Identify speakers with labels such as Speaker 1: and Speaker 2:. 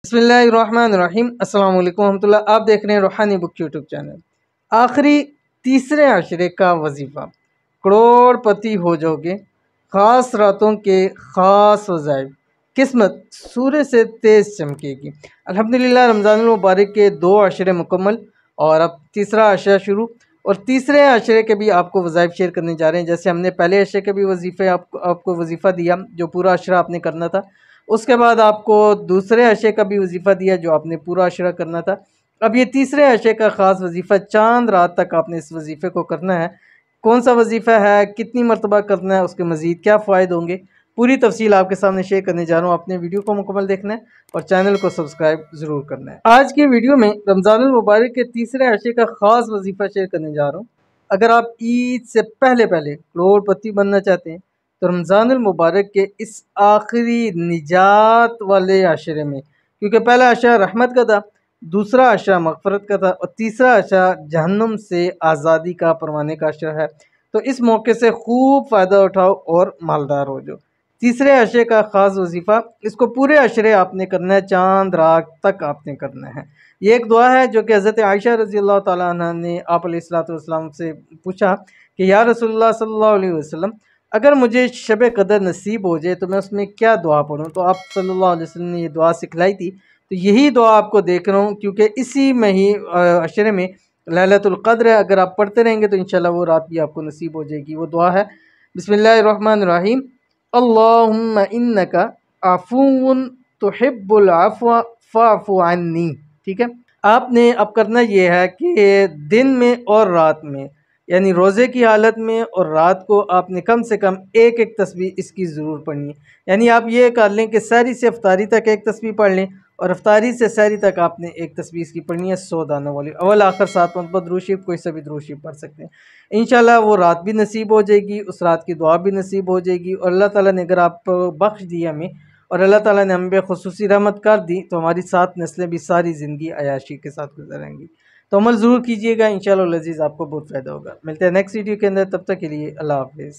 Speaker 1: बिस्मिल्लाहिर्रहमानिर्रहीम अस्सलाम वालेकुम रहमतुल्लाह। आप देख रहे हैं रूहानी बुक यूट्यूब चैनल। आखिरी तीसरे आशरे का वजीफ़ा, करोड़पति हो जाओगे, ख़ास रातों के ख़ास वज़ाइफ, किस्मत सूरज से तेज़ चमकेगी। अल्हम्दुलिल्लाह रमज़ानुल मुबारक के 2 अशरे मुकम्मल और अब तीसरा अशरा शुरू। और तीसरे अशरे के भी आपको वज़ाइफ शेयर करने जा रहे हैं। जैसे हमने पहले अशरे के भी वजीफ़े आपको वजीफ़ा दिया जो पूरा अशरा आपने करना था, उसके बाद आपको दूसरे अशरे का भी वजीफ़ा दिया जो आपने पूरा अशरा करना था। अब ये तीसरे अशरे का ख़ास वजीफ़ा, चाँद रात तक आपने इस वजीफ़े को करना है। कौन सा वजीफ़ा है, कितनी मरतबा करना है, उसके मज़ीद क्या फ़ायदे होंगे, पूरी तफसील आपके सामने शेयर करने जा रहा हूँ। आपने वीडियो को मुकम्मल देखना है और चैनल को सब्सक्राइब ज़रूर करना है। आज की वीडियो में रमज़ानुल मुबारक के तीसरे अशरे का ख़ास वजीफ़ा शेयर करने जा रहा हूँ। अगर आप ईद से पहले पहले करोड़पति बनना चाहते हैं तो रमज़ानुल मुबारक के इस आखिरी निजात वाले अशरे में, क्योंकि पहला अशरा रहमत का था, दूसरा अशरा मग़फ़रत का था और तीसरा अशरा जहन्नुम से आज़ादी का परवाने का अशरा है। तो इस मौके से खूब फ़ायदा उठाओ और मालदार हो जाओ। तीसरे अशरे का ख़ास वजीफ़ा, इसको पूरे अशरे आपने करना है, चाँद रात तक आपने करना है। ये एक दुआ है जो कि हज़रत आयशा रज़ी अल्लाह ताला अन्हा ने आप अलैहिस्सलातु वस्सलाम से पूछा कि या रसूलुल्लाह सल्लल्लाहु अलैहि वसल्लम, अगर मुझे शब कदर नसीब हो जाए तो मैं उसमें क्या दुआ पढ़ूँ? तो आप सल्लल्लाहु अलैहि वसल्लम ने ये दुआ सिखलाई थी। तो यही दुआ आपको देख रहा हूँ क्योंकि इसी में ही अशरे में लैलतुल क़द्र है। अगर आप पढ़ते रहेंगे तो इंशाल्लाह वो रात भी आपको नसीब हो जाएगी। वो दुआ है बिस्मिल्लाहिर्रहमानिर्रहीम, अल्लाहुम्मा इन्नका अफ़ुव्वुन तुहिब्बुल अफ़्व फ़अफ़ु अन्नी। ठीक है, आपने अब करना ये है कि दिन में और रात में, यानी रोज़े की हालत में और रात को आपने कम से कम एक एक तस्बीह इसकी ज़रूर पढ़नी है। यानी आप ये कर लें कि सहरी से अफ्तारी तक एक तस्बीह पढ़ लें और अफ्तारी से सहरी तक आपने एक तस्बीह इसकी पढ़नी है, 100 दानों वाली। अव्वल आखिर 7 मरतबा दुरूद शरीफ, कोई सा भी दुरूद शरीफ पढ़ सकते हैं। इंशाल्लाह वो रात भी नसीब हो जाएगी, उस रात की दुआ भी नसीब हो जाएगी। और अल्लाह ताला ने अगर आप बख्श दिया हमें और अल्लाह ताला ने हम पे खुसूसी रहमत कर दी तो हमारी 7 नस्लें भी सारी ज़िंदगी अय्याशी के साथ गुजरेंगी। तो अमल ज़रूर कीजिएगा, इंशाअल्लाह अज़ीज़ आपको बहुत फ़ायदा होगा। मिलते हैं नेक्स्ट वीडियो के अंदर, तब तक के लिए अल्लाह हाफ़िज़।